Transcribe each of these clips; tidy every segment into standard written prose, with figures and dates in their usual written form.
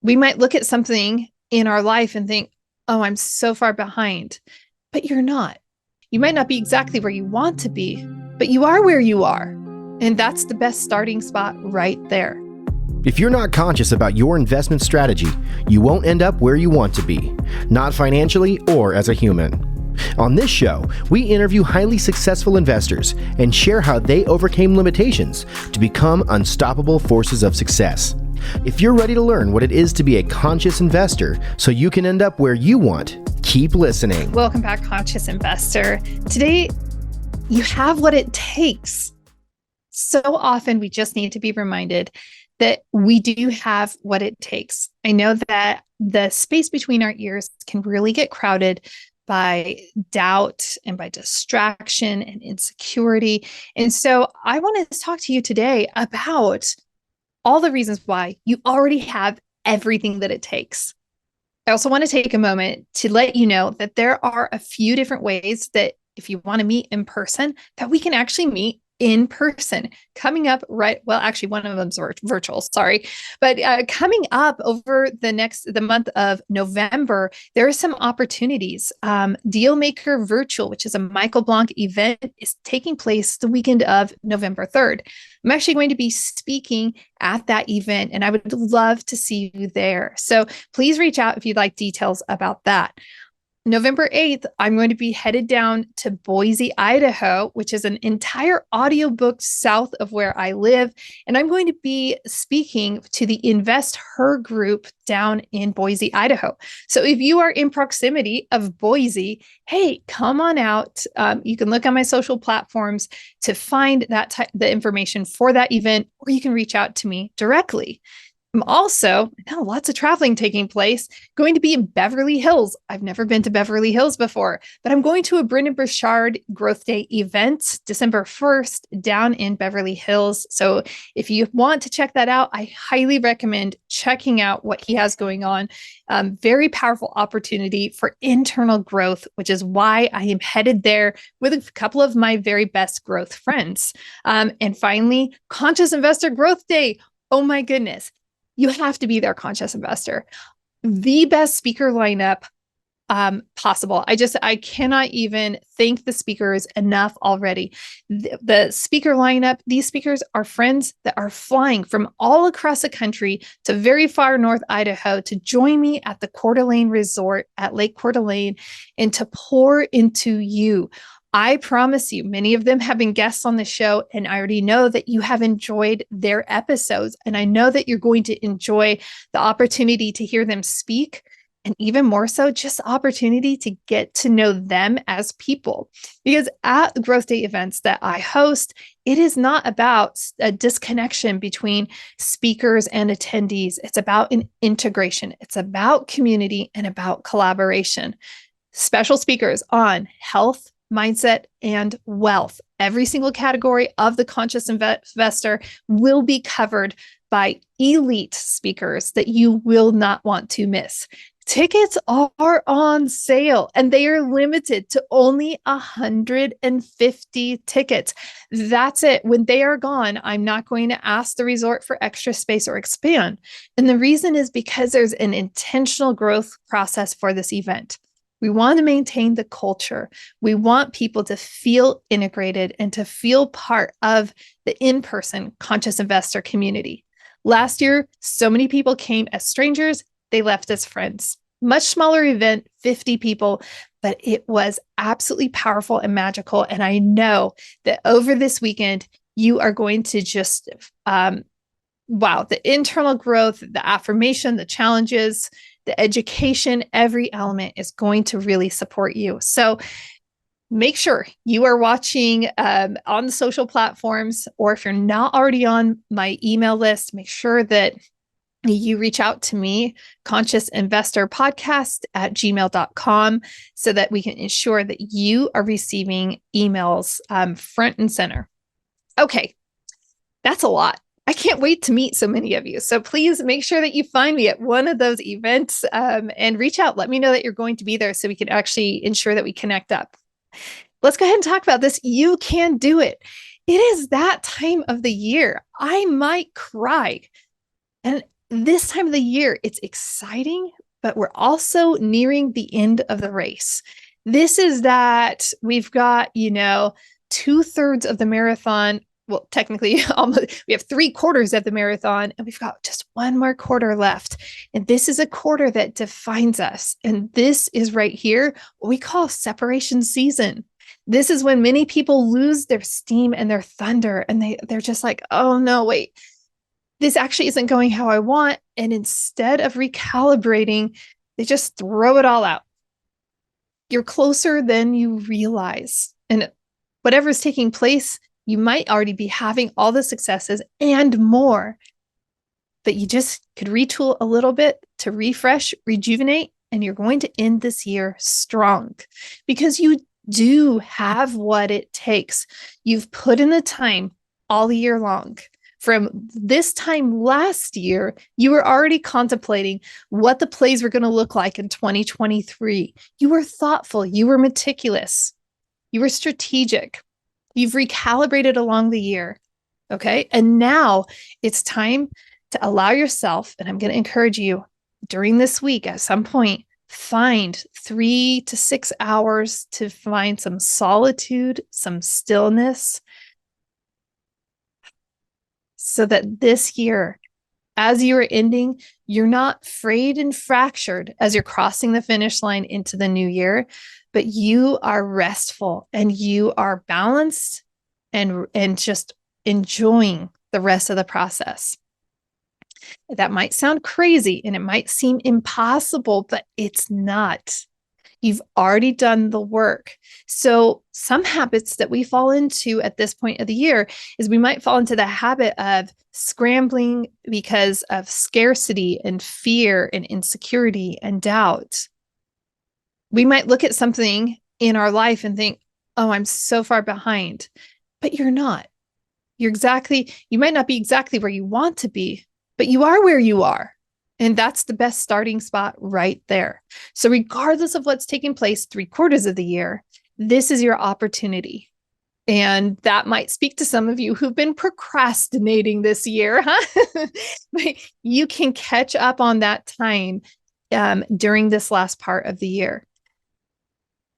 We might look at something in our life and think, oh, I'm so far behind, but you're not. You might not be exactly where you want to be, but you are where you are. And that's the best starting spot right there. If you're not conscious about your investment strategy, you won't end up where you want to be, not financially or as a human. On this show, we interview highly successful investors and share how they overcame limitations to become unstoppable forces of success. If you're ready to learn what it is to be a conscious investor so you can end up where you want, keep listening. Welcome back, Conscious Investor. Today, you have what it takes. So often we just need to be reminded that we do have what it takes. I know that the space between our ears can really get crowded by doubt and by distraction and insecurity. And so I want to talk to you today about all the reasons why you already have everything that it takes. I also want to take a moment to let you know that there are a few different ways that if you want to meet in person, that we can actually meet in person coming up actually one of them's virtual, sorry. But coming up over the month of November, there are some opportunities. Dealmaker Virtual, which is a Michael Blank event, is taking place the weekend of November 3rd. I'm actually going to be speaking at that event, and I would love to see you there. So please reach out if you'd like details about that. November 8th, I'm going to be headed down to Boise, Idaho, which is an entire audiobook south of where I live. And I'm going to be speaking to the Invest Her group down in Boise, Idaho. So if you are in proximity of Boise, hey, come on out. You can look on my social platforms to find the information for that event, or you can reach out to me directly. I'm also, now lots of traveling taking place, going to be in Beverly Hills. I've never been to Beverly Hills before, but I'm going to a Brendon Burchard Growth Day event December 1st down in Beverly Hills. So if you want to check that out, I highly recommend checking out what he has going on. Very powerful opportunity for internal growth, which is why I am headed there with a couple of my very best growth friends. And finally, Conscious Investor Growth Day. Oh my goodness. You have to be there, Conscious Investor. The best speaker lineup possible. I cannot even thank the speakers enough already. The speaker lineup, these speakers are friends that are flying from all across the country to very far north Idaho to join me at the Coeur d'Alene Resort at Lake Coeur d'Alene and to pour into you. I promise you, many of them have been guests on the show, and I already know that you have enjoyed their episodes. And I know that you're going to enjoy the opportunity to hear them speak, and even more so, just the opportunity to get to know them as people. Because at the Growth Day events that I host, it is not about a disconnection between speakers and attendees. It's about an integration. It's about community and about collaboration. Special speakers on health, mindset, and wealth. Every single category of the Conscious Investor will be covered by elite speakers that you will not want to miss. Tickets are on sale and they are limited to only 150 tickets. That's it. When they are gone, I'm not going to ask the resort for extra space or expand. And the reason is because there's an intentional growth process for this event. We want to maintain the culture. We want people to feel integrated and to feel part of the in-person Conscious Investor community. Last year, so many people came as strangers. They left as friends. Much smaller event, 50 people, but it was absolutely powerful and magical. And I know that over this weekend, you are going to just, the internal growth, the affirmation, the challenges, the education, every element is going to really support you. So make sure you are watching on the social platforms, or if you're not already on my email list, make sure that you reach out to me, consciousinvestorpodcast@gmail.com, so that we can ensure that you are receiving emails front and center. Okay, that's a lot. I can't wait to meet so many of you. So please make sure that you find me at one of those events and reach out. Let me know that you're going to be there so we can actually ensure that we connect up. Let's go ahead and talk about this. You can do it. It is that time of the year. I might cry. And this time of the year, it's exciting, but we're also nearing the end of the race. This is that we've got, 2/3 of the marathon. Well, technically, almost, we have 3/4 of the marathon, and we've got just one more quarter left. And this is a quarter that defines us. And this is right here, what we call separation season. This is when many people lose their steam and their thunder, and they're just like, oh no, wait, this actually isn't going how I want. And instead of recalibrating, they just throw it all out. You're closer than you realize. And whatever's taking place, you might already be having all the successes and more, but you just could retool a little bit to refresh, rejuvenate, and you're going to end this year strong because you do have what it takes. You've put in the time all year long. From this time last year, you were already contemplating what the plays were going to look like in 2023. You were thoughtful. You were meticulous. You were strategic. You've recalibrated along the year. Okay. And now it's time to allow yourself, and I'm going to encourage you during this week at some point, find 3 to 6 hours to find some solitude, some stillness, so that this year, as you are ending, you're not frayed and fractured as you're crossing the finish line into the new year, but you are restful and you are balanced and just enjoying the rest of the process. That might sound crazy and it might seem impossible, but it's not. You've already done the work. So some habits that we fall into at this point of the year is we might fall into the habit of scrambling because of scarcity and fear and insecurity and doubt. We might look at something in our life and think, oh, I'm so far behind, but you're not. You might not be exactly where you want to be, but you are where you are. And that's the best starting spot right there. So regardless of what's taking place 3/4 of the year, this is your opportunity. And that might speak to some of you who've been procrastinating this year, huh? But you can catch up on that time during this last part of the year.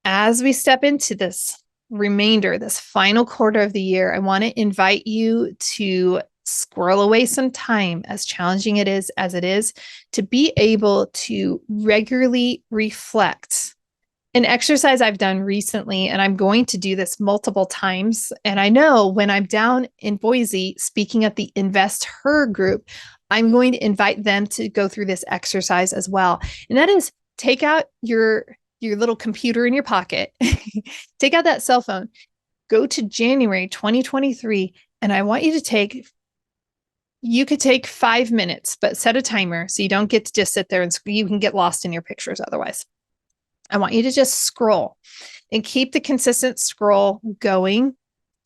As we step into this remainder, this final quarter of the year, I want to invite you to squirrel away some time, as challenging it is as it is, to be able to regularly reflect. An exercise I've done recently, and I'm going to do this multiple times. And I know when I'm down in Boise speaking at the Invest Her group, I'm going to invite them to go through this exercise as well. And that is take out your little computer in your pocket, take out that cell phone, go to January 2023, and I want you to you could take 5 minutes, but set a timer so you don't get to just sit there and you can get lost in your pictures otherwise. I want you to just scroll and keep the consistent scroll going.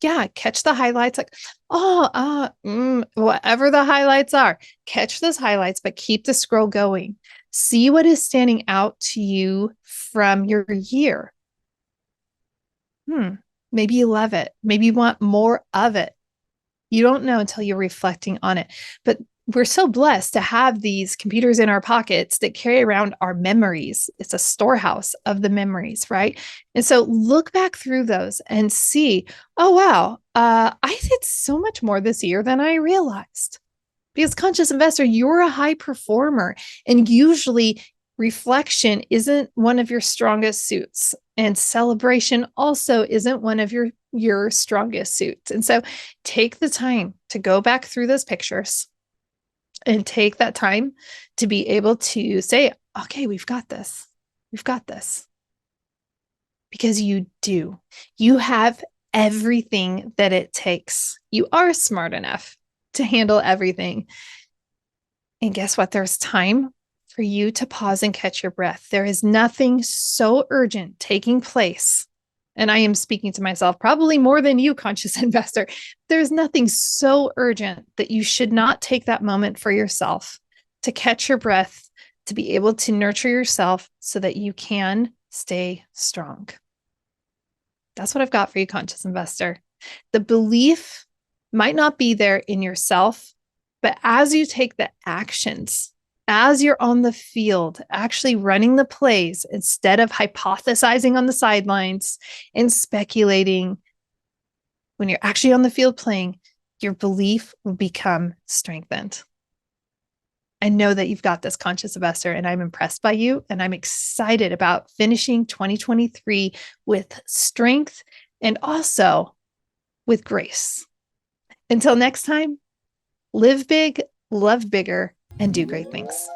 Yeah, catch the highlights, like, whatever the highlights are, catch those highlights, but keep the scroll going. See what is standing out to you from your year. Maybe you love it. Maybe you want more of it. You don't know until you're reflecting on it. But we're so blessed to have these computers in our pockets that carry around our memories. It's a storehouse of the memories, right? And so look back through those and see, oh, wow, I did so much more this year than I realized. Because conscious investor, you're a high performer. And usually reflection isn't one of your strongest suits. And celebration also isn't one of your strongest suits. And so take the time to go back through those pictures and take that time to be able to say, okay, we've got this. We've got this. Because you do. You have everything that it takes. You are smart enough to handle everything. And guess what? There's time for you to pause and catch your breath. There is nothing so urgent taking place. And I am speaking to myself probably more than you, conscious investor. There's nothing so urgent that you should not take that moment for yourself to catch your breath, to be able to nurture yourself so that you can stay strong. That's what I've got for you, conscious investor. The belief might not be there in yourself, but as you take the actions as you're on the field, actually running the plays instead of hypothesizing on the sidelines and speculating, when you're actually on the field playing, your belief will become strengthened. I know that you've got this, conscious investor, and I'm impressed by you. And I'm excited about finishing 2023 with strength and also with grace. Until next time, live big, love bigger, and do great things.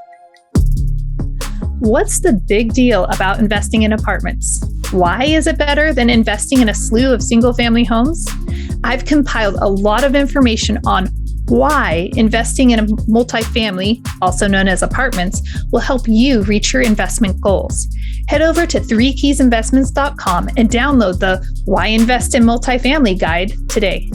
What's the big deal about investing in apartments? Why is it better than investing in a slew of single-family homes? I've compiled a lot of information on why investing in a multifamily, also known as apartments, will help you reach your investment goals. Head over to 3keysinvestments.com and download the Why Invest in Multifamily guide today.